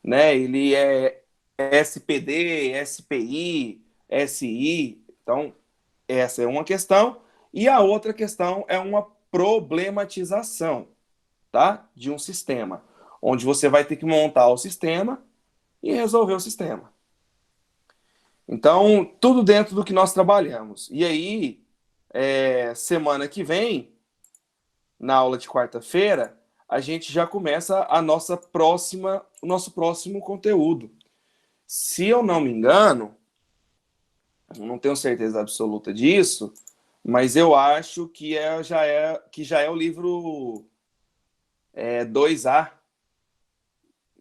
né? Ele é SPD, SPI, SI. Então, essa é uma questão. E a outra questão é uma problematização, tá? De um sistema, onde você vai ter que montar o sistema e resolver o sistema. Então, tudo dentro do que nós trabalhamos. E aí, semana que vem, na aula de quarta-feira, a gente já começa o nosso próximo conteúdo. Se eu não me engano, não tenho certeza absoluta disso, mas eu acho que já é o livro 2A.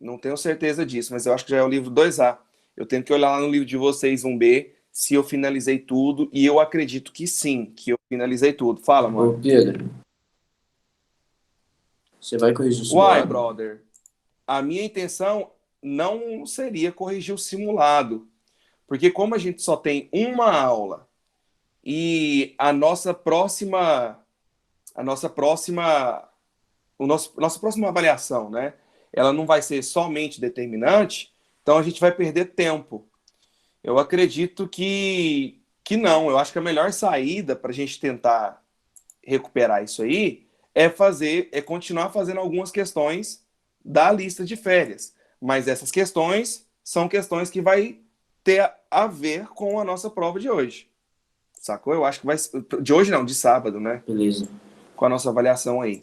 Não tenho certeza disso, mas eu acho que já é o livro 2A. Eu tenho que olhar lá no livro de vocês, 1B, se eu finalizei tudo, e eu acredito que sim, que eu finalizei tudo. Fala, Ô, mano. Pedro, você vai corrigir o Uai, simulado? brother, a minha intenção não seria corrigir o simulado, porque como a gente só tem uma aula e a nossa próxima, nossa próxima avaliação, né? Ela não vai ser somente determinante, então a gente vai perder tempo. Eu acredito que não. Eu acho que a melhor saída para a gente tentar recuperar isso aí é continuar fazendo algumas questões da lista de férias. Mas essas questões são questões que vai ter a ver com a nossa prova de hoje. Sacou? Eu acho que vai. De hoje não, de sábado, né? Beleza. Com a nossa avaliação aí.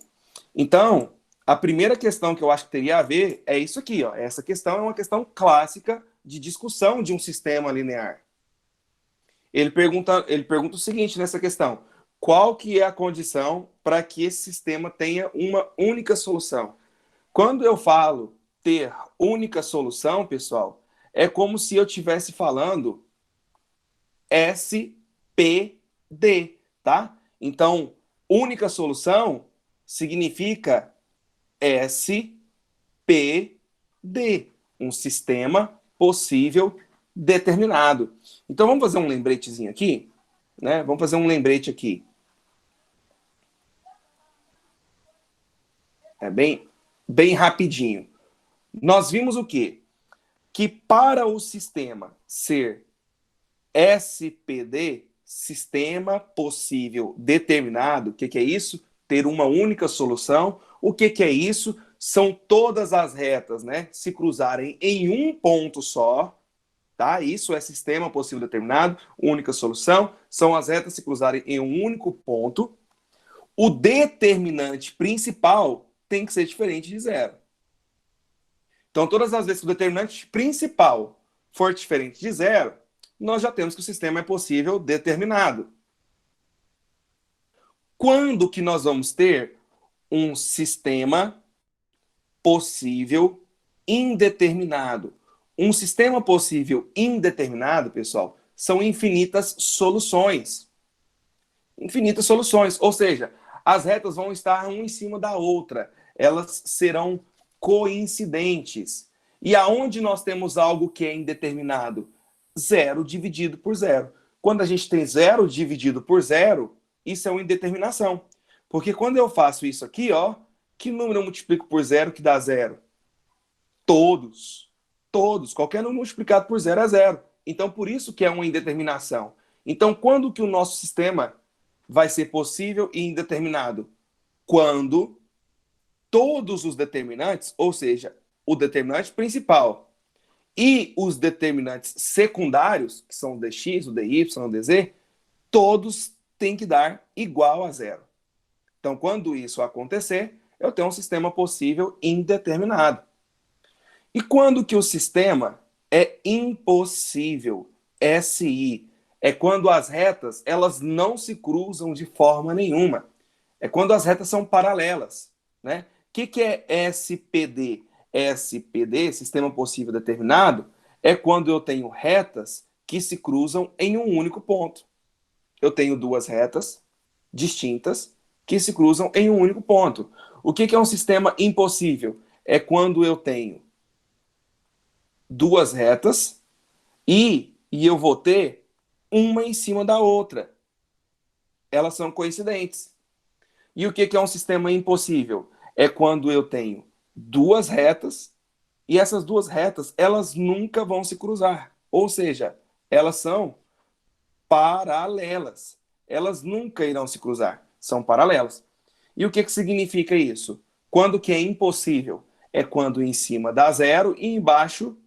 Então, a primeira questão que eu acho que teria a ver é isso aqui, ó. Essa questão é uma questão clássica de discussão de um sistema linear. Ele pergunta o seguinte nessa questão: qual que é a condição para que esse sistema tenha uma única solução? Quando eu falo ter única solução, pessoal, é como se eu estivesse falando SPD, tá? Então, única solução significa SPD, um sistema possível determinado. Então, vamos fazer um lembretezinho aqui, né? Vamos fazer um lembrete aqui. É bem rapidinho. Nós vimos o quê? Que para o sistema ser SPD, sistema possível determinado, o que é isso? Ter uma única solução. O que é isso? São todas as retas, né? Se cruzarem em um ponto só, tá? Isso é sistema possível determinado, única solução. São as retas se cruzarem em um único ponto. O determinante principal tem que ser diferente de zero. Então, todas as vezes que o determinante principal for diferente de zero, nós já temos que o sistema é possível determinado. Quando que nós vamos ter um sistema possível indeterminado? Um sistema possível indeterminado, pessoal, são infinitas soluções. Infinitas soluções, ou seja, as retas vão estar uma em cima da outra, elas serão coincidentes. E aonde nós temos algo que é indeterminado? Zero dividido por zero. Quando a gente tem zero dividido por zero, isso é uma indeterminação. Porque quando eu faço isso aqui, ó, que número eu multiplico por zero que dá zero? Todos. Todos. Qualquer número multiplicado por zero é zero. Então, por isso que é uma indeterminação. Então, quando que o nosso sistema vai ser possível e indeterminado? Quando todos os determinantes, ou seja, o determinante principal e os determinantes secundários, que são o dx, o dy, o dz, todos têm que dar igual a zero. Então, quando isso acontecer, eu tenho um sistema possível indeterminado. E quando que o sistema é impossível? SI. É quando as retas elas não se cruzam de forma nenhuma. É quando as retas são paralelas. Né? O que é SPD? SPD, sistema possível determinado, é quando eu tenho retas que se cruzam em um único ponto. Eu tenho duas retas distintas que se cruzam em um único ponto. O que é um sistema impossível? É quando eu tenho duas retas e eu vou ter uma em cima da outra. Elas são coincidentes. E o que é um sistema impossível? É quando eu tenho duas retas E essas duas retas, elas nunca vão se cruzar. Ou seja, elas são paralelas. Elas nunca irão se cruzar. São paralelas. E o que, que significa isso? Quando que é impossível? É quando em cima dá zero e embaixo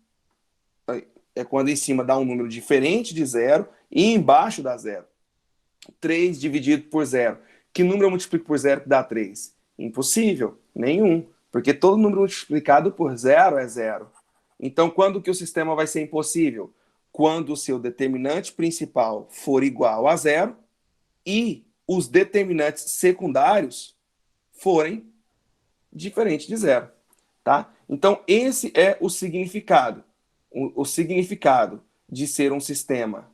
é quando em cima dá um número diferente de zero e embaixo dá zero. 3 dividido por zero. Que número eu multiplico por zero que dá 3? Impossível. Nenhum. Porque todo número multiplicado por zero é zero. Então, quando que o sistema vai ser impossível? Quando o seu determinante principal for igual a zero e os determinantes secundários forem diferentes de zero. Tá? Então, esse é o significado. O significado de ser um sistema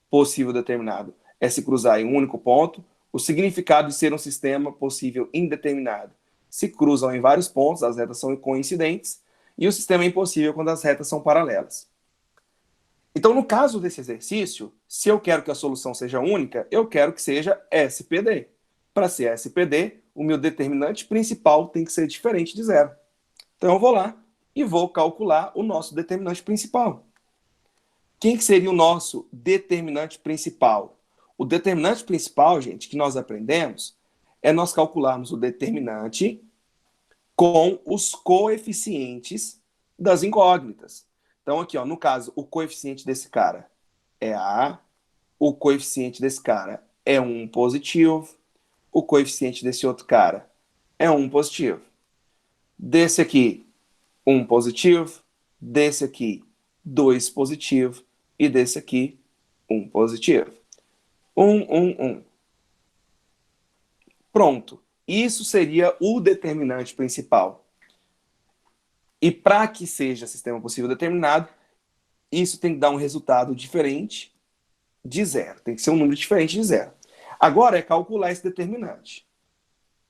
possível determinado é se cruzar em um único ponto. O significado de ser um sistema possível indeterminado se cruzam em vários pontos, as retas são coincidentes, e o sistema é impossível quando as retas são paralelas. Então, no caso desse exercício, se eu quero que a solução seja única, eu quero que seja SPD. Para ser SPD, o meu determinante principal tem que ser diferente de zero. Então, eu vou lá e vou calcular o nosso determinante principal. Quem que seria o nosso determinante principal? O determinante principal, gente, que nós aprendemos, é nós calcularmos o determinante com os coeficientes das incógnitas. Então, aqui, ó, no caso, o coeficiente desse cara é A, o coeficiente desse cara é 1 positivo, o coeficiente desse outro cara é 1 positivo. Desse aqui, 1 positivo, desse aqui, 2 positivo, e desse aqui, 1 positivo. 1. Pronto. Isso seria o determinante principal. E para que seja sistema possível determinado, isso tem que dar um resultado diferente de zero. Tem que ser um número diferente de zero. Agora é calcular esse determinante,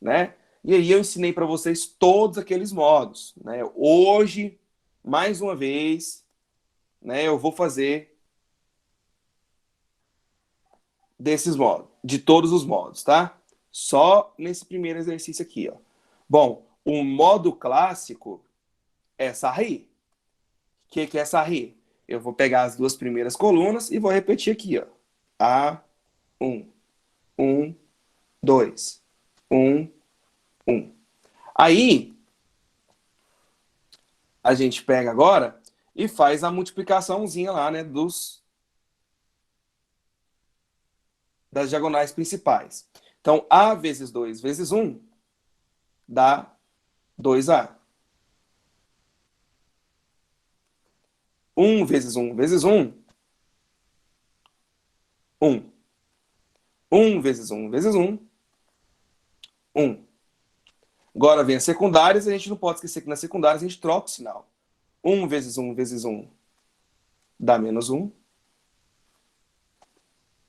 né? E aí eu ensinei para vocês todos aqueles modos, né? Hoje, mais uma vez, né, eu vou fazer desses modos, de todos os modos, tá? Só nesse primeiro exercício aqui, ó. Bom, o modo clássico é Sarri. O que é Sarri? Eu vou pegar as duas primeiras colunas e vou repetir aqui, ó. A1, 1, 2, 1, 1. Aí, a gente pega agora e faz a multiplicaçãozinha lá, né, das diagonais principais. Então, A vezes 2 vezes 1 dá 2A. 1 vezes 1 vezes 1, 1. 1 vezes 1 vezes 1, 1. Agora vem as secundárias, a gente não pode esquecer que nas secundárias a gente troca o sinal. 1 vezes 1 vezes 1 dá menos 1.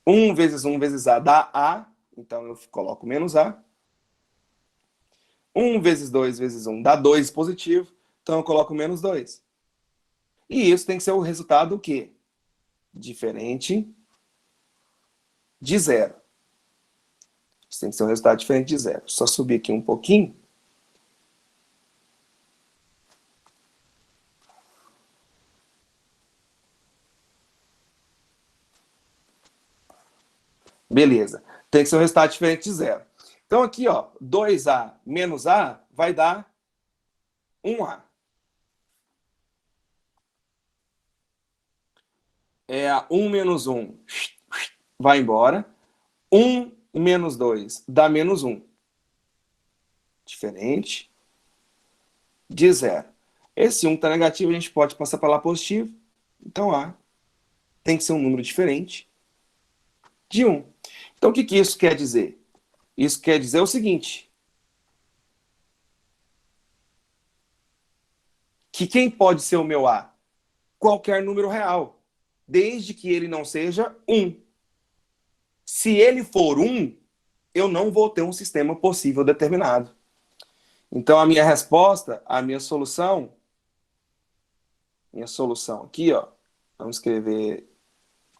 1 vezes 1 vezes A dá A, então eu coloco menos A. 1 vezes 2 vezes 1 dá 2 positivo, então eu coloco menos 2. E isso tem que ser o resultado o quê? Diferente de zero. Isso tem que ser um resultado diferente de zero. Só subir aqui um pouquinho. Beleza. Tem que ser um resultado diferente de zero. Então aqui, ó, 2A menos A vai dar 1A. É 1 menos 1 vai embora. 1 menos 2 dá menos 1. Diferente de zero. Esse 1 está negativo, a gente pode passar para lá positivo. Então A tem que ser um número diferente de 1. Então o que isso quer dizer? Isso quer dizer o seguinte: que quem pode ser o meu A? Qualquer número real, desde que ele não seja 1. Se ele for 1, eu não vou ter um sistema possível determinado. Então a minha resposta, a minha solução aqui, ó, vamos escrever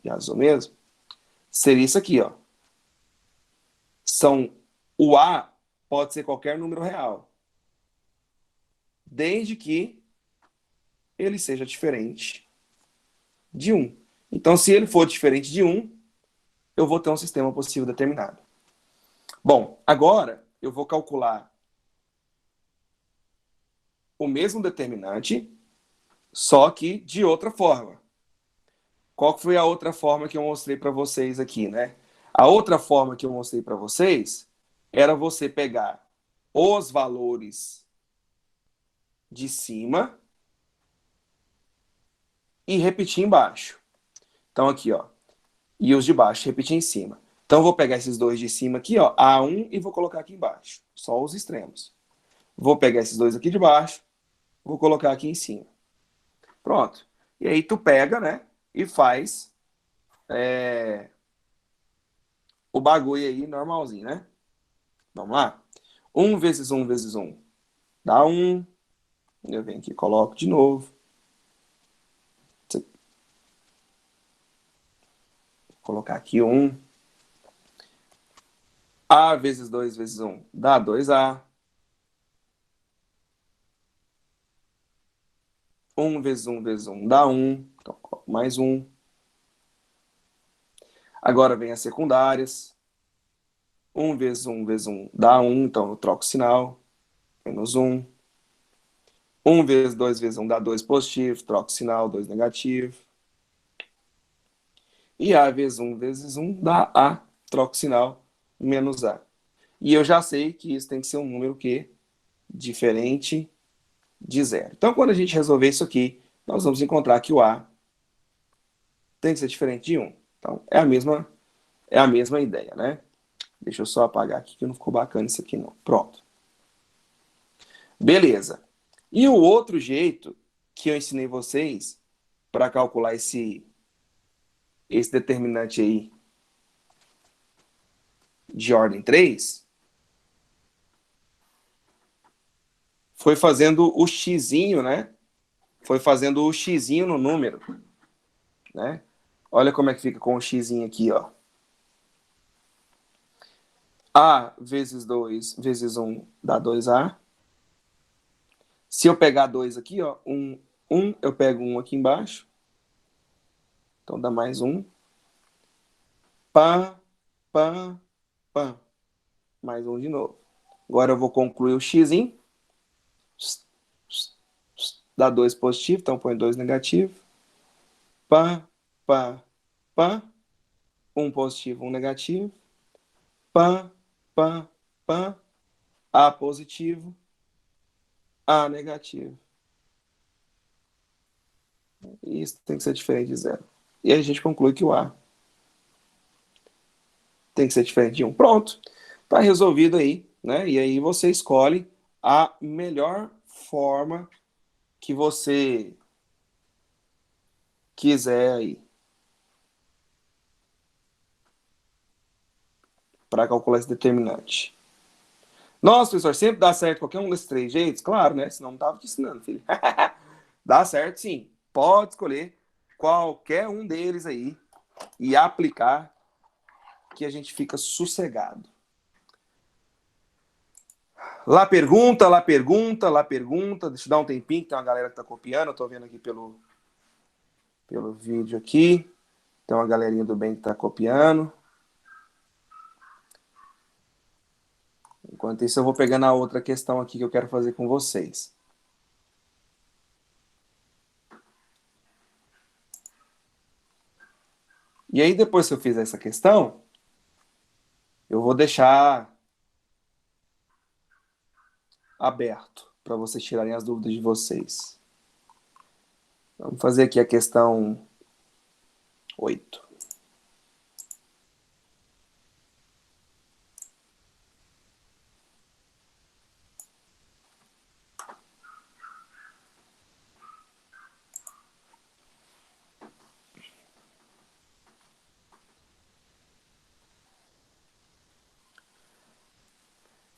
de azul mesmo, seria isso aqui, ó. O A pode ser qualquer número real, desde que ele seja diferente de 1. Então, se ele for diferente de 1, eu vou ter um sistema possível determinado. Bom, agora eu vou calcular o mesmo determinante, só que de outra forma. Qual foi a outra forma que eu mostrei para vocês aqui, né? A outra forma que eu mostrei para vocês era você pegar os valores de cima e repetir embaixo. Então aqui, ó, e os de baixo repetir em cima. Então eu vou pegar esses dois de cima aqui, ó, A1 e vou colocar aqui embaixo, só os extremos. Vou pegar esses dois aqui de baixo, vou colocar aqui em cima. Pronto. E aí tu pega, né, e faz o bagulho aí normalzinho, né? Vamos lá? 1 vezes 1 vezes 1 dá 1. Eu venho aqui e coloco de novo. Vou colocar aqui 1. A vezes 2 vezes 1 dá 2A. 1 vezes 1 vezes 1 dá 1. Então, coloco mais 1. Agora vem as secundárias. 1 vezes 1 vezes 1 dá 1. Então, eu troco o sinal. Menos 1. 1 vezes 2 vezes 1 dá 2 positivo. Troco o sinal. 2 negativo. E A vezes 1 vezes 1 dá A. Troco o sinal. Menos A. E eu já sei que isso tem que ser um número que diferente de 0. Então, quando a gente resolver isso aqui, nós vamos encontrar que o A tem que ser diferente de 1. Então, é a mesma ideia, né? Deixa eu só apagar aqui que não ficou bacana isso aqui não. Pronto. Beleza. E o outro jeito que eu ensinei vocês para calcular esse determinante aí de ordem 3 foi fazendo o xizinho, né? Foi fazendo o xizinho no número, né? Olha como é que fica com o xizinho aqui, ó. A vezes 2 vezes 1 dá 2A. Se eu pegar 2 aqui, ó, 1, eu pego 1 aqui embaixo. Então dá mais 1. Pá, pá, pá. Mais 1 de novo. Agora eu vou concluir o x. Dá 2 positivo, então põe 2 negativo. Pá, pá, pá. 1 positivo, 1 negativo. Pá, pá, pá. A positivo, A negativo. E isso tem que ser diferente de 0. E aí a gente conclui que o A tem que ser diferente de 1. Pronto. Está resolvido aí, né? E aí você escolhe a melhor forma que você quiser aí para calcular esse determinante. Nossa, professor, sempre dá certo qualquer um desses 3 jeitos? Claro, né? Senão não tava te ensinando, filho. Dá certo, sim. Pode escolher qualquer um deles aí e aplicar que a gente fica sossegado. Lá pergunta, lá pergunta, lá pergunta. Deixa eu dar um tempinho, que tem uma galera que tá copiando. Eu tô vendo aqui pelo vídeo aqui. Tem uma galerinha do bem que tá copiando. Enquanto isso, eu vou pegando a outra questão aqui que eu quero fazer com vocês. E aí, depois que eu fizer essa questão, eu vou deixar aberto para vocês tirarem as dúvidas de vocês. Vamos fazer aqui a questão 8.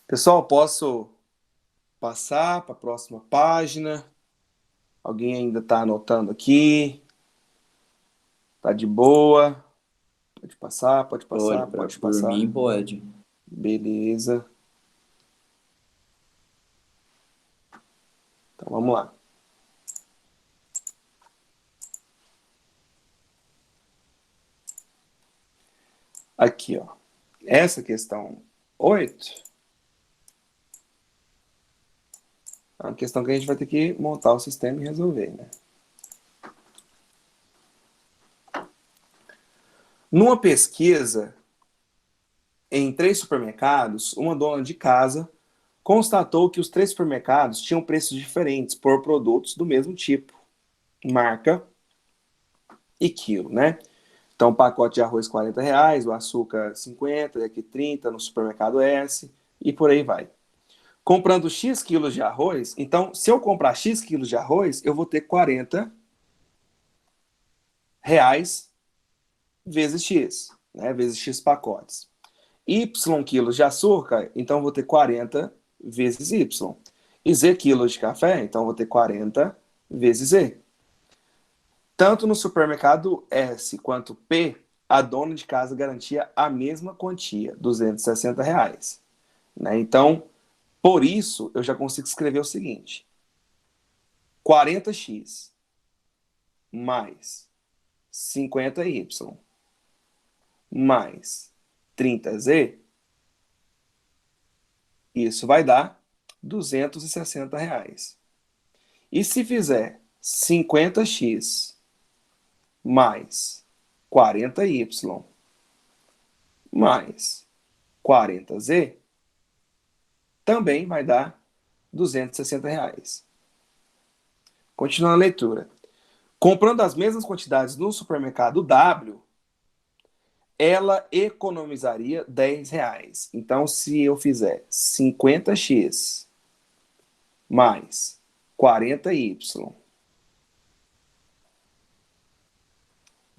Pessoal, posso passar para a próxima página? Alguém ainda está anotando aqui? Tá de boa? Pode passar, pode passar, pode Por passar. mim, pode. Beleza. Então vamos lá. Aqui, ó. Essa questão 8 é uma questão que a gente vai ter que montar o sistema e resolver, né? Numa pesquisa em 3 supermercados, uma dona de casa constatou que os 3 supermercados tinham preços diferentes por produtos do mesmo tipo, marca e quilo, né? Então, o pacote de arroz R$ 40, o açúcar 50, e aqui 30 no supermercado S, e por aí vai. Comprando X quilos de arroz, então, se eu comprar X quilos de arroz, eu vou ter R$ 40 vezes X, né? Vezes X pacotes. Y quilos de açúcar, então vou ter 40 vezes Y. E Z quilos de café, então vou ter 40 vezes Z. Tanto no supermercado S quanto P, a dona de casa garantia a mesma quantia, R$ 260. Né? Então, por isso, eu já consigo escrever o seguinte: 40x mais 50y mais 30z, isso vai dar R$ 260. E se fizer 50x mais 40y mais 40z, também vai dar R$ 260. Continuando a leitura. Comprando as mesmas quantidades no supermercado W, ela economizaria R$ 10. Então, se eu fizer 50x mais 40y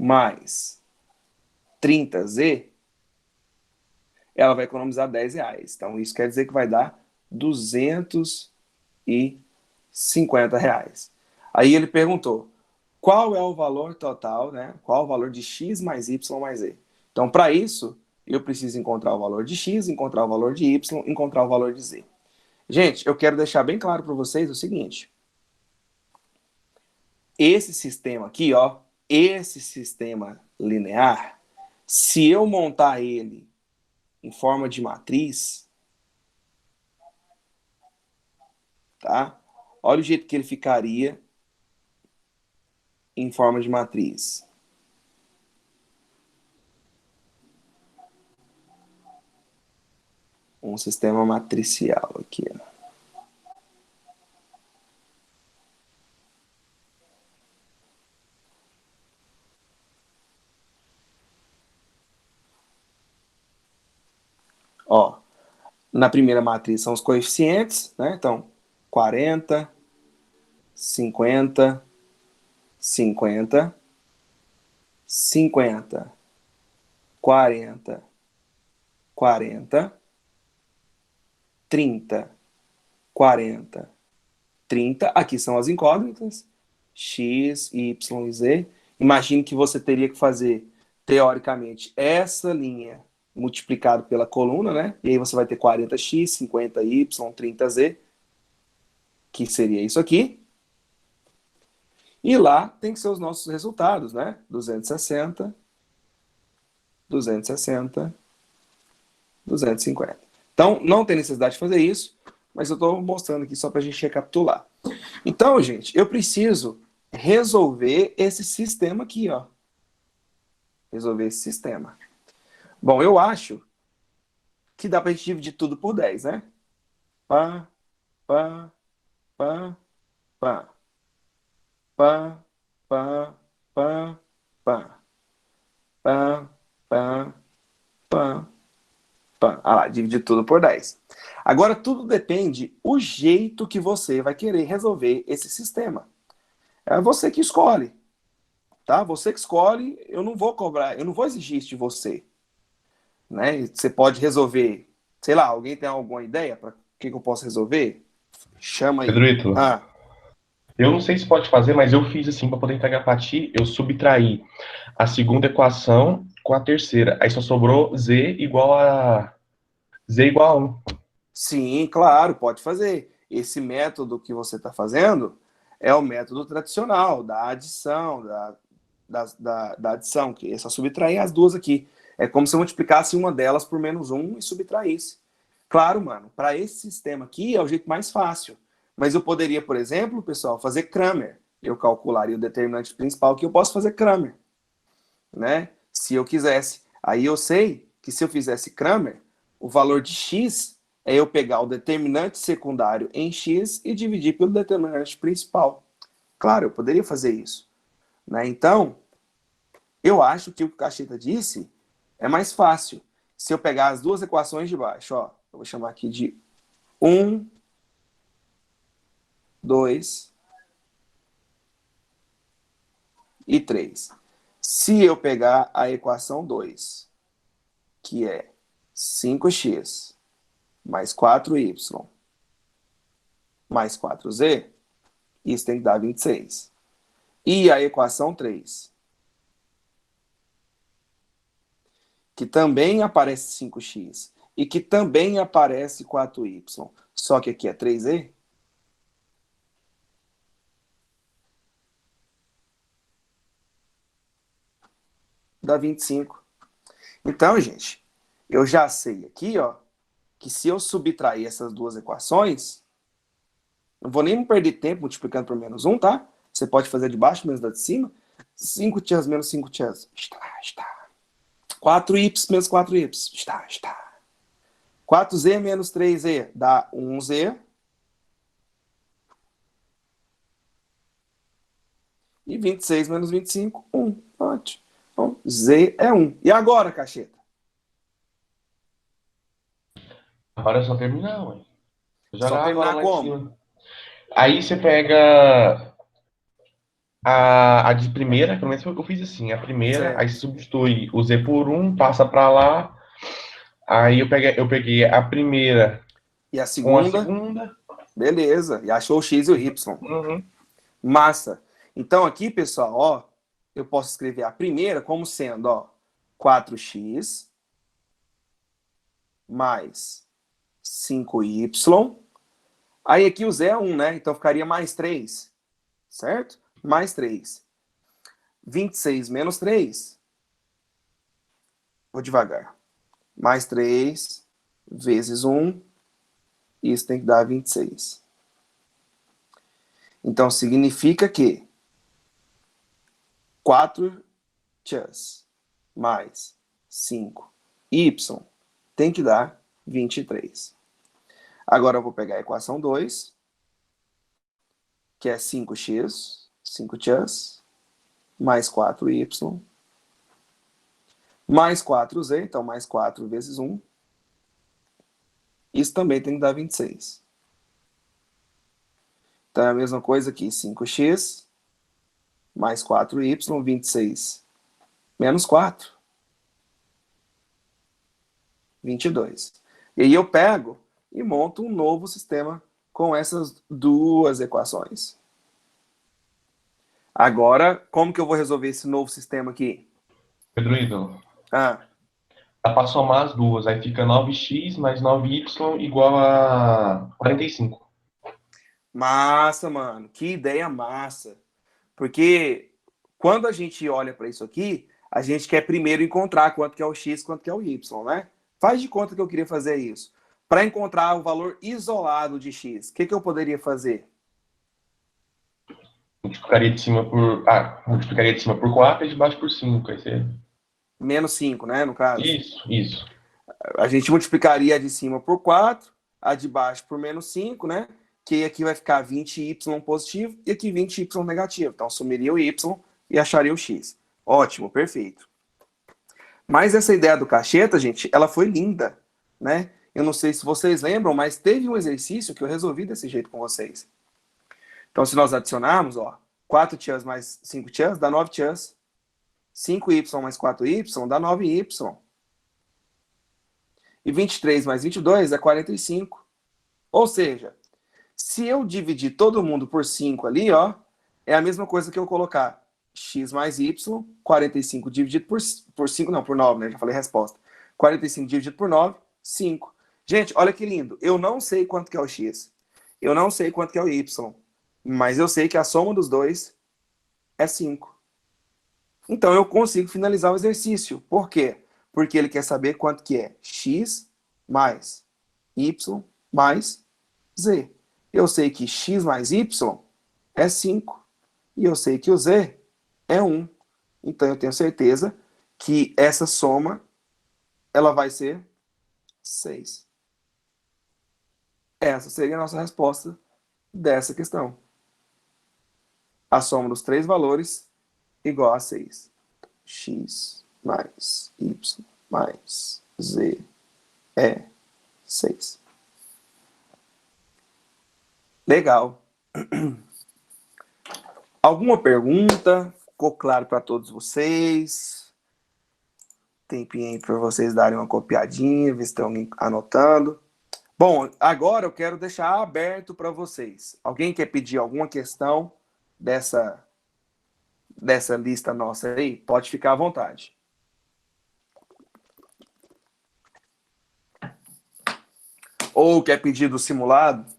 mais 30z, ela vai economizar R$ 10. Então, isso quer dizer que vai dar R$ 250. Aí ele perguntou, qual é o valor total, né? Qual é o valor de x mais y mais z? Então, para isso, eu preciso encontrar o valor de x, encontrar o valor de y, encontrar o valor de z. Gente, eu quero deixar bem claro para vocês o seguinte. Esse sistema aqui, ó, esse sistema linear, se eu montar ele em forma de matriz, tá? Olha o jeito que ele ficaria em forma de matriz. Um sistema matricial aqui, ó. Ó, na primeira matriz são os coeficientes, né? Então, 40, 50, 50, 50, 40, 40, 30, 40, 30. Aqui são as incógnitas, x, y e z. Imagine que você teria que fazer, teoricamente, essa linha multiplicado pela coluna, né? E aí você vai ter 40x, 50y, 30z, que seria isso aqui. E lá tem que ser os nossos resultados, né? 260, 260, 250. Então, não tem necessidade de fazer isso, mas eu estou mostrando aqui só para a gente recapitular. Então, gente, eu preciso resolver esse sistema aqui, ó. Resolver esse sistema. Bom, eu acho que dá para a gente dividir tudo por 10, né? Pá, pá, pá, pá. Pá, pá, pá, pá. Pá, pá, pá, pá. Ah lá, dividir tudo por 10. Agora, tudo depende o jeito que você vai querer resolver esse sistema. É você que escolhe, tá? Você que escolhe, eu não vou cobrar, eu não vou exigir isso de você. Né? Você pode resolver, sei lá, alguém tem alguma ideia para o que eu posso resolver? Chama aí. Pedro Ítalo, Ah, eu não sei se pode fazer, mas eu fiz assim para poder entregar para ti. Eu subtraí a segunda equação com a terceira. Aí só sobrou z igual a 1. sim, claro, pode fazer. Esse método que você está fazendo é o método tradicional da adição, da adição, que é só subtrair as duas aqui. É como se eu multiplicasse uma delas por menos 1 e subtraísse. Claro, mano, para esse sistema aqui é o jeito mais fácil. Mas eu poderia, por exemplo, pessoal, fazer Cramer. Eu calcularia o determinante principal que eu posso fazer Cramer, né? Se eu quisesse. Aí eu sei que se eu fizesse Cramer, o valor de x é eu pegar o determinante secundário em x e dividir pelo determinante principal. Claro, eu poderia fazer isso, né? Então, eu acho que o que o Cacheta disse é mais fácil. Se eu pegar as duas equações de baixo, ó, eu vou chamar aqui de 1, 2 e 3. Se eu pegar a equação 2, que é 5x mais 4y mais 4z, isso tem que dar 26. E a equação 3, que também aparece 5x e que também aparece 4y, só que aqui é 3z, dá 25. Então, gente, eu já sei aqui, ó, que se eu subtrair essas duas equações, não vou nem perder tempo multiplicando por menos 1, tá? Você pode fazer de baixo menos da de cima. 5 menos 5 está. 4y menos 4y, está. 4z menos 3z dá 1z. E 26 menos 25, 1. Ótimo. Então, z é 1. E agora, Cacheta? Agora é só terminar, ué. Só Jogar agora terminar lá em como? cima. Aí você pega a de primeira, pelo menos foi o que eu fiz assim. A primeira, aí Certo. você substitui o Z por 1, passa pra lá. Aí eu peguei a primeira E a com a segunda? segunda. Beleza. E achou o x e o y. Uhum. Massa. Então aqui, pessoal, ó, eu posso escrever a primeira como sendo, ó, 4x mais 5y. Aí aqui o z é 1, né? Então ficaria mais 3, certo? Mais 3. 26 menos 3. Vou devagar. Mais 3 vezes 1. Isso tem que dar 26. Então significa que 4 chas mais 5y tem que dar 23. Agora eu vou pegar a equação 2, que é 5x, 5 chas, mais 4y, mais 4z, então mais 4 vezes 1. Isso também tem que dar 26. Então é a mesma coisa aqui, 5x mais 4y, 26 menos 4, 22. E aí eu pego e monto um novo sistema com essas duas equações. Agora, como que eu vou resolver esse novo sistema aqui? Pedro, Ah, dá pra somar as duas. Aí fica 9x mais 9y igual a 45. massa, mano. Que ideia massa. Porque quando a gente olha para isso aqui, a gente quer primeiro encontrar quanto que é o x, quanto que é o y, né? Faz de conta que eu queria fazer isso. Para encontrar o valor isolado de x, o que eu poderia fazer? Multiplicaria de cima por. Ah, multiplicaria de cima por 4 e de baixo por 5. Aí você... Menos 5, né, no caso. Isso. A gente multiplicaria a de cima por 4, a de baixo por menos 5, né? Que aqui vai ficar 20y positivo e aqui 20y negativo. Então, sumiria o y e acharia o x. Ótimo, perfeito. Mas essa ideia do cacheta, gente, ela foi linda, né? Eu não sei se vocês lembram, mas teve um exercício que eu resolvi desse jeito com vocês. Então, se nós adicionarmos, ó, 4 chans mais 5 chans dá 9 chans. 5y mais 4y dá 9y. E 23 mais 22 é 45. Ou seja, se eu dividir todo mundo por 5 ali, ó, é a mesma coisa que eu colocar x mais y, 45 dividido por 5, não, por 9, né? Já falei a resposta. 45 dividido por 9, 5. Gente, olha que lindo. Eu não sei quanto que é o x. Eu não sei quanto que é o y. Mas eu sei que a soma dos dois é 5. Então eu consigo finalizar o exercício. Por quê? Porque ele quer saber quanto que é x mais y mais z. Eu sei que x mais y é 5 e eu sei que o z é 1. Então eu tenho certeza que essa soma ela vai ser 6. Essa seria a nossa resposta dessa questão. A soma dos três valores igual a 6. X mais y mais z é 6. Legal. Alguma pergunta? Ficou claro para todos vocês? Tempinho aí para vocês darem uma copiadinha, ver se estão anotando. Bom, agora eu quero deixar aberto para vocês. Alguém quer pedir alguma questão dessa lista nossa aí? Pode ficar à vontade. Ou quer pedir do simulado?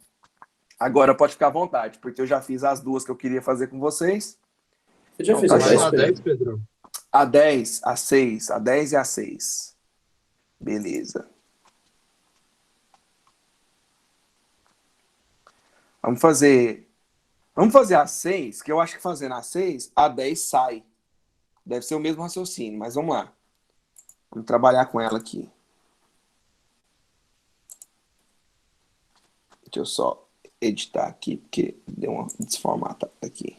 Agora pode ficar à vontade, porque eu já fiz as duas que eu queria fazer com vocês. Eu já Então, fiz tá a show. 10, A 10, Pedro. A 10, a 6, a 10 e a 6. Beleza. Vamos fazer a 6, que eu acho que fazendo a 6, a 10 sai. Deve ser o mesmo raciocínio, mas vamos lá. Vamos trabalhar com ela aqui. Deixa eu só editar aqui, porque deu uma desformatada aqui.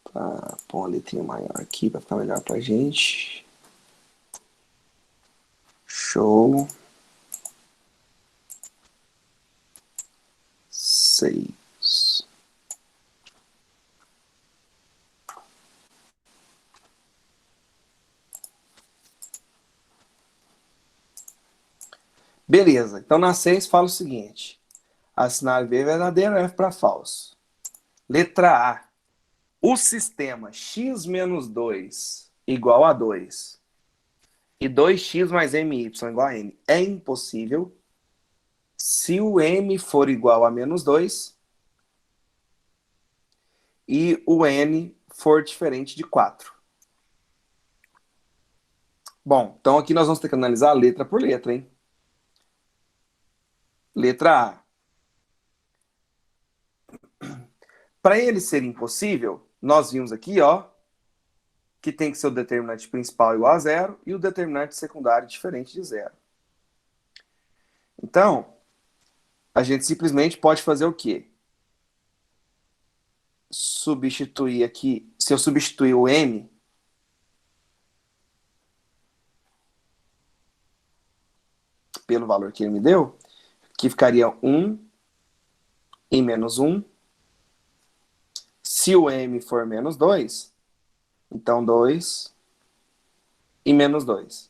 Pra pôr uma letrinha maior aqui, para ficar melhor pra gente. Show. 6. Beleza, então na 6 fala o seguinte. Assinale B verdadeiro, F para falso. Letra A. O sistema x menos 2 igual a 2 e 2x mais my igual a n é impossível se o m for igual a menos 2 e o n for diferente de 4. Bom, então aqui nós vamos ter que analisar letra por letra, hein? Letra A. Para ele ser impossível, nós vimos aqui, ó, que tem que ser o determinante principal igual a 0 e o determinante secundário diferente de 0. Então, a gente simplesmente pode fazer o quê? Substituir aqui, se eu substituir o m pelo valor que ele me deu, que ficaria 1 e menos 1. Se o m for menos 2, então 2 e menos 2.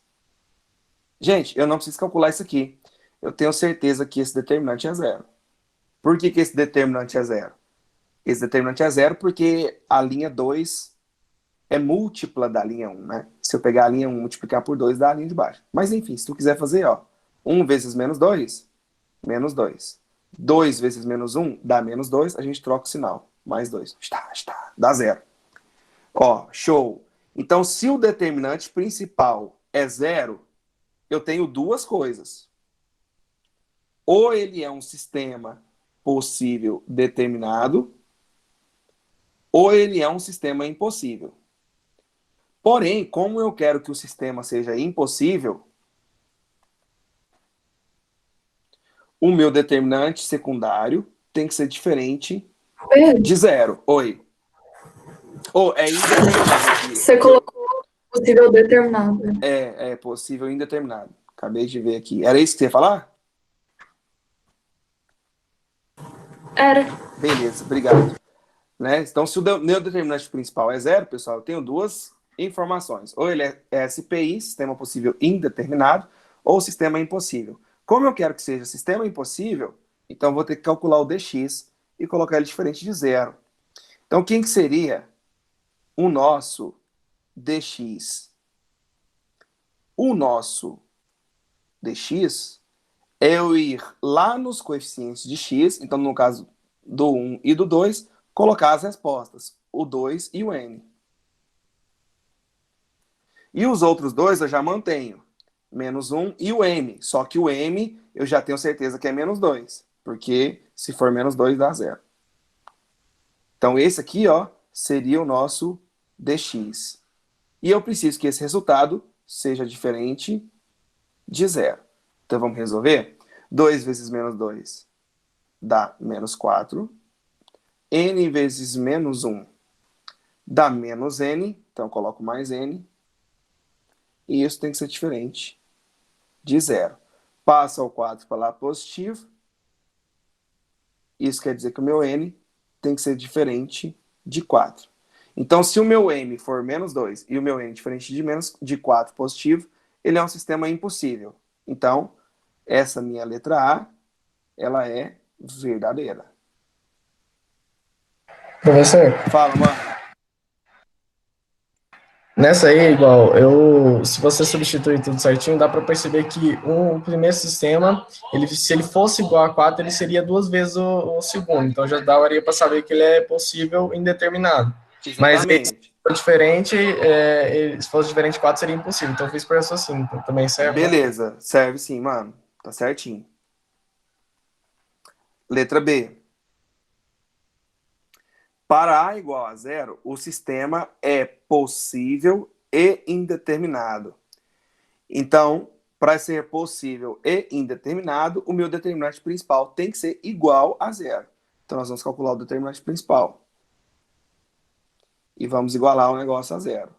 Gente, eu não preciso calcular isso aqui. Eu tenho certeza que esse determinante é 0. Por que esse determinante é 0? Esse determinante é 0 porque a linha 2 é múltipla da linha 1, né? Se eu pegar a linha 1 e multiplicar por 2, dá a linha de baixo. Mas enfim, se tu quiser fazer, ó, 1 vezes menos 2, menos 2. 2 vezes menos 1 dá menos 2, a gente troca o sinal. Mais 2. Dá 0. Ó, show. Então, se o determinante principal é 0, eu tenho duas coisas. Ou ele é um sistema possível determinado, ou ele é um sistema impossível. Porém, como eu quero que o sistema seja impossível, o meu determinante secundário tem que ser diferente de 0. Oi. Ou é indeterminado. Você colocou possível determinado. É possível indeterminado. Acabei de ver aqui. Era isso que você ia falar? Era. Beleza, obrigado. Né? Então, se o meu determinante principal é 0, pessoal, eu tenho duas informações. Ou ele é SPI, sistema possível indeterminado, ou sistema impossível. Como eu quero que seja sistema impossível, então eu vou ter que calcular o dx e colocar ele diferente de 0. Então, quem que seria o nosso dx? O nosso dx é eu ir lá nos coeficientes de x, então no caso do 1 e do 2, colocar as respostas, o 2 e o n. E os outros dois eu já mantenho, menos 1 e o m, só que o m eu já tenho certeza que é menos 2, porque se for menos 2 dá 0. Então esse aqui, ó, seria o nosso dx. E eu preciso que esse resultado seja diferente de 0. Então vamos resolver? 2 vezes menos 2 dá menos 4. N vezes menos 1 dá menos n. Então eu coloco mais n. E isso tem que ser diferente de 0. Passa o 4 para lá positivo. Isso quer dizer que o meu n tem que ser diferente de 4. Então, se o meu m for menos 2 e o meu n diferente de 4 positivo, ele é um sistema impossível. Então, essa minha letra A, ela é verdadeira. Professor, Fala, mano. nessa aí, se você substituir tudo certinho, dá para perceber que o primeiro sistema, se ele fosse igual a 4, ele seria 2 vezes o segundo. Então já daria para saber que ele é possível indeterminado. Mas Exatamente. se fosse diferente, 4 seria impossível. Então eu fiz por raciocínio. Então também serve. Beleza, serve sim, mano. Tá certinho. Letra B. Para A igual a 0, o sistema é possível e indeterminado. Então, para ser possível e indeterminado, o meu determinante principal tem que ser igual a 0. Então, nós vamos calcular o determinante principal. E vamos igualar o negócio a 0.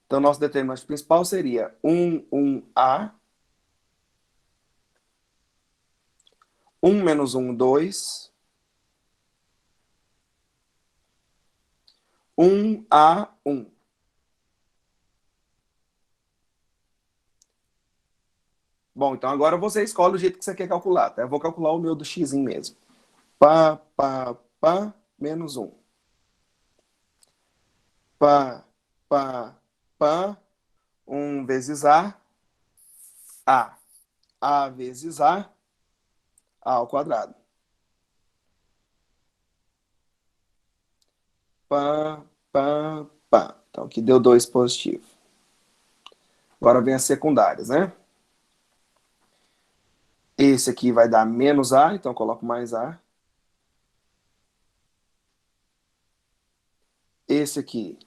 Então, nosso determinante principal seria 1A, 1 menos 1, 2, 1A1. Bom, então agora você escolhe o jeito que você quer calcular, tá? Eu vou calcular o meu do x mesmo. Pá, menos 1. Pá, 1 vezes A. A vezes A ao quadrado. Então, aqui deu 2 positivo. Agora vem as secundárias, né? Esse aqui vai dar menos A, então eu coloco mais A. Esse aqui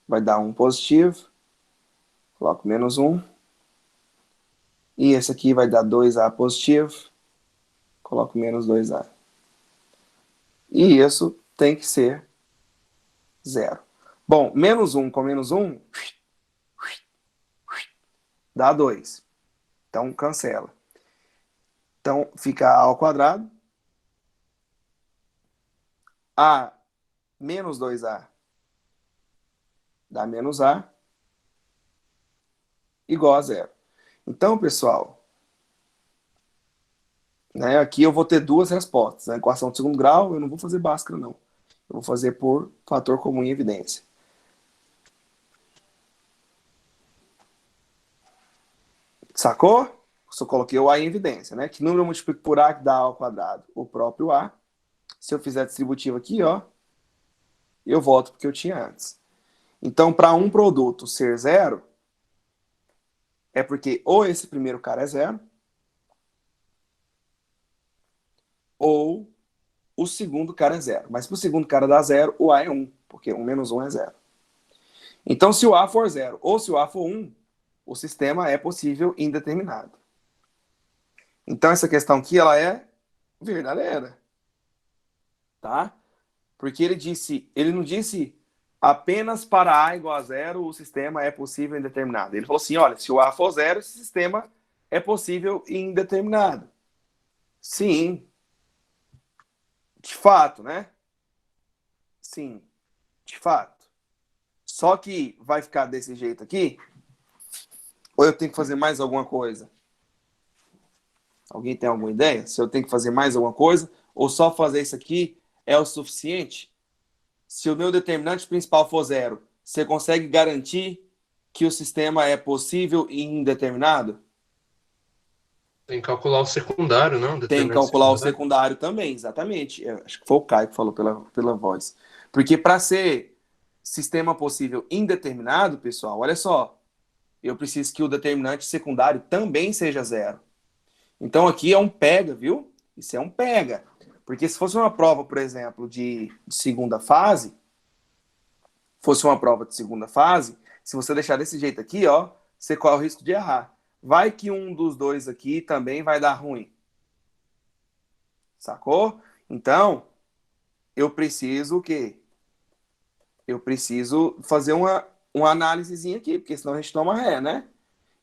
vai dar 1 positivo. Coloco menos 1. E esse aqui vai dar 2A positivo. Coloco menos 2A. E isso tem que ser 0. Bom, menos 1 com menos 1 dá 2. Então, cancela. Então, fica A ao quadrado. A menos 2A dá menos A igual a 0. Então, pessoal, né, aqui eu vou ter duas respostas. Na equação de segundo grau, eu não vou fazer Bhaskara, não. Eu vou fazer por fator comum em evidência. Sacou? Só coloquei o A em evidência, né? Que número eu multiplico por A que dá A ao quadrado? O próprio A. Se eu fizer distributivo aqui, ó, eu volto porque eu tinha antes. Então, para um produto ser 0, é porque ou esse primeiro cara é 0, ou o segundo cara é 0. Mas para o segundo cara dar 0, o A é 1, porque 1 menos 1 é 0. Então, se o A for 0 ou se o A for 1, o sistema é possível indeterminado. Então, essa questão aqui, ela é verdadeira. Tá? Porque ele não disse apenas para A igual a 0 o sistema é possível indeterminado. Ele falou assim, olha, se o A for 0, esse sistema é possível indeterminado. Sim. De fato, né? Sim. De fato. Só que vai ficar desse jeito aqui? Ou eu tenho que fazer mais alguma coisa? Alguém tem alguma ideia? Se eu tenho que fazer mais alguma coisa? Ou só fazer isso aqui é o suficiente? Se o meu determinante principal for 0, você consegue garantir que o sistema é possível e indeterminado? Tem que calcular o secundário, não? Tem que Determinante calcular o secundário. secundário também, exatamente. Eu acho que foi o Caio que falou pela voz. Porque para ser sistema possível indeterminado, pessoal, olha só, eu preciso que o determinante secundário também seja zero. Então aqui é um pega, viu? Isso é um pega. Porque se fosse uma prova, por exemplo, de segunda fase, se você deixar desse jeito aqui, ó, você corre o risco de errar. Vai que um dos dois aqui também vai dar ruim. Sacou? Então, eu preciso o quê? Eu preciso fazer uma análisezinha aqui, porque senão a gente toma ré, né?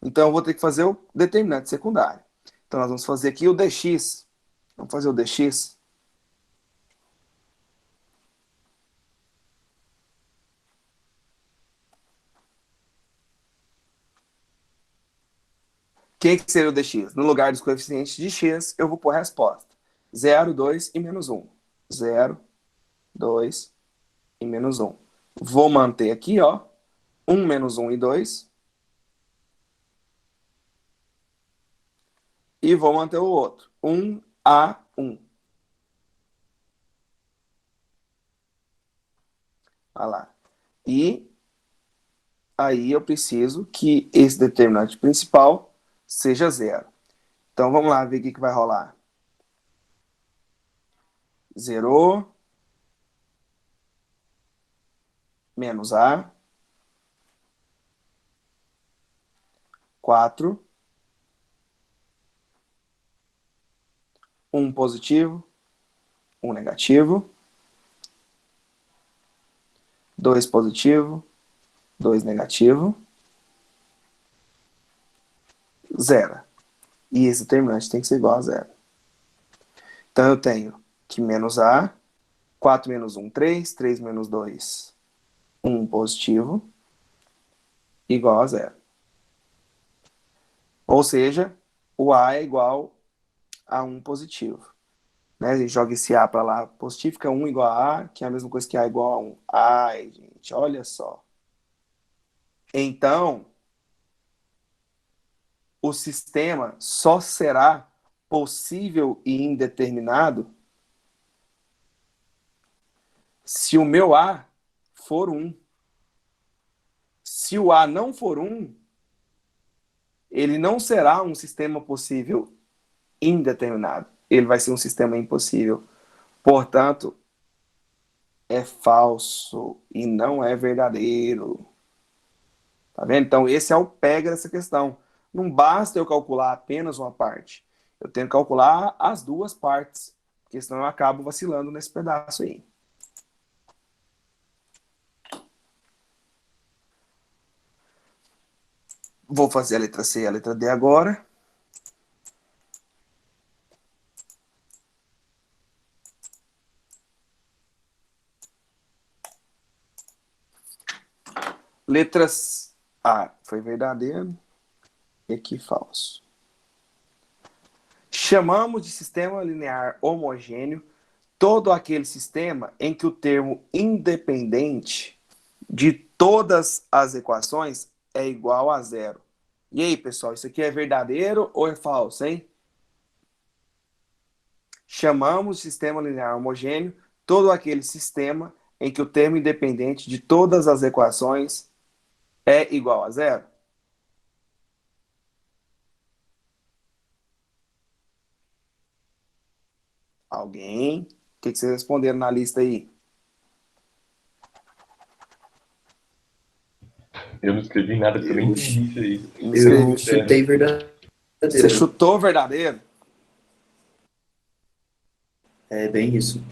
Então, eu vou ter que fazer o determinante secundário. Então, nós vamos fazer aqui o dx. Vamos fazer o dx. Quem que seria o dx? No lugar dos coeficientes de x, eu vou pôr a resposta. 0, 2 e menos 1. 0, 2 e menos 1. Vou manter aqui, ó. 1 menos 1 e 2. E vou manter o outro. 1 a 1. Olha lá. E aí eu preciso que esse determinante principal seja zero. Então vamos lá ver o que vai rolar. Zerou. Menos A. 4. 1 positivo. 1 negativo. 2 positivo. 2 negativo. 0. E esse determinante tem que ser igual a zero. Então eu tenho que menos A. 4 menos 1, 3. 3 menos 2, 1 positivo. Igual a zero. Ou seja, o A é igual a 1 positivo. Né? A gente joga esse A para lá positivo, fica 1 igual a A, que é a mesma coisa que A igual a 1. Ai, gente, olha só. Então, o sistema só será possível e indeterminado se o meu A for 1. Se o A não for 1, ele não será um sistema possível indeterminado. Ele vai ser um sistema impossível. Portanto, é falso e não é verdadeiro. Tá vendo? Então, esse é o pega dessa questão. Não basta eu calcular apenas uma parte. Eu tenho que calcular as duas partes, porque senão eu acabo vacilando nesse pedaço aí. Vou fazer a letra C e a letra D agora. Letras A foi verdadeiro e aqui falso. Chamamos de sistema linear homogêneo todo aquele sistema em que o termo independente de todas as equações é igual a zero. E aí, pessoal, isso aqui é verdadeiro ou é falso, hein? Chamamos de sistema linear homogêneo todo aquele sistema em que o termo independente de todas as equações é igual a zero. Alguém? O que vocês responderam na lista aí? Eu não escrevi nada, porque eu nem entendi isso aí. Eu chutei verdadeiro. Você chutou verdadeiro? É bem isso.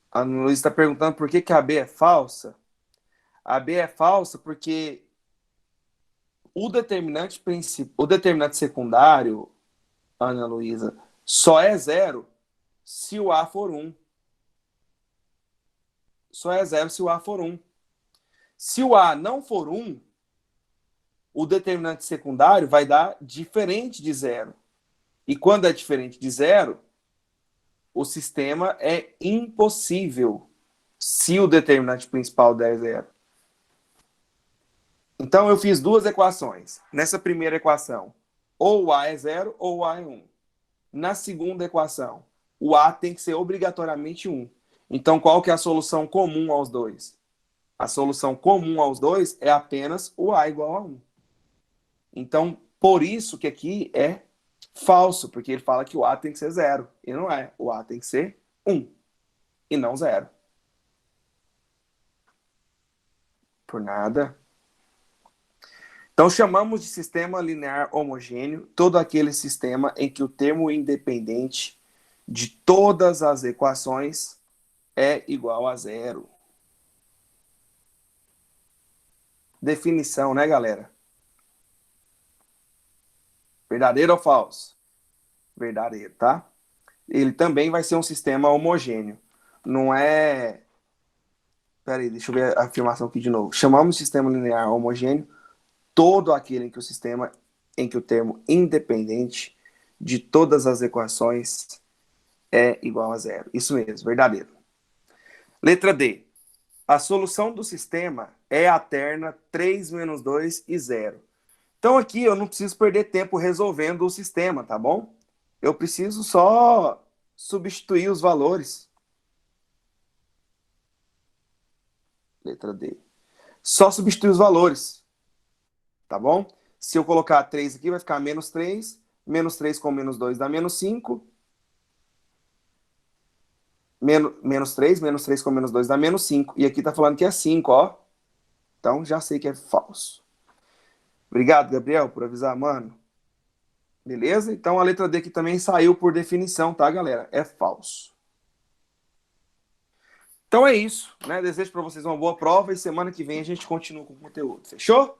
A Ana Luísa está perguntando por que a B é falsa. A B é falsa porque o determinante secundário, Ana Luísa, só é zero se o A for 1. Só é zero se o A for 1. Se o A não for 1, o determinante secundário vai dar diferente de zero. E quando é diferente de zero, o sistema é impossível se o determinante principal der zero. Então, eu fiz duas equações. Nessa primeira equação, ou o A é zero ou o A é 1. Na segunda equação, o A tem que ser obrigatoriamente 1. Então, qual que é a solução comum aos dois? A solução comum aos dois é apenas o A igual a 1. Então, por isso que aqui é falso, porque ele fala que o A tem que ser 0. E não é. O A tem que ser 1 e não 0. Por nada. Então, chamamos de sistema linear homogêneo todo aquele sistema em que o termo independente de todas as equações é igual a 0. Definição, né, galera? Verdadeiro ou falso? Verdadeiro, tá? Ele também vai ser um sistema homogêneo. Não é... Peraí, deixa eu ver a afirmação aqui de novo. Chamamos de sistema linear homogêneo todo aquele em que o termo independente de todas as equações é igual a 0. Isso mesmo, verdadeiro. Letra D. A solução do sistema é a terna 3 menos 2 e 0. Então aqui eu não preciso perder tempo resolvendo o sistema, tá bom? Eu preciso só substituir os valores. Letra D. Só substituir os valores. Tá bom? Se eu colocar 3 aqui, vai ficar menos 3. Menos 3 com menos 2 dá menos 5. Menos 3 com menos 2 dá menos 5. E aqui tá falando que é 5, ó. Então já sei que é falso. Obrigado, Gabriel, por avisar, mano. Beleza? Então a letra D aqui também saiu por definição, tá, galera? É falso. Então é isso, né? Desejo para vocês uma boa prova e semana que vem a gente continua com o conteúdo. Fechou?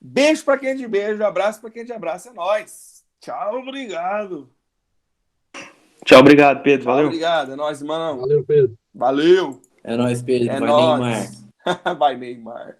Beijo para quem é de beijo, abraço para quem é de abraço. É nóis. Tchau, obrigado. Tchau, obrigado, Pedro. Valeu. Obrigado, é nóis, irmão. Valeu, Pedro. Valeu. É nóis, Pedro. É Vai, nóis. Neymar. Vai, Neymar.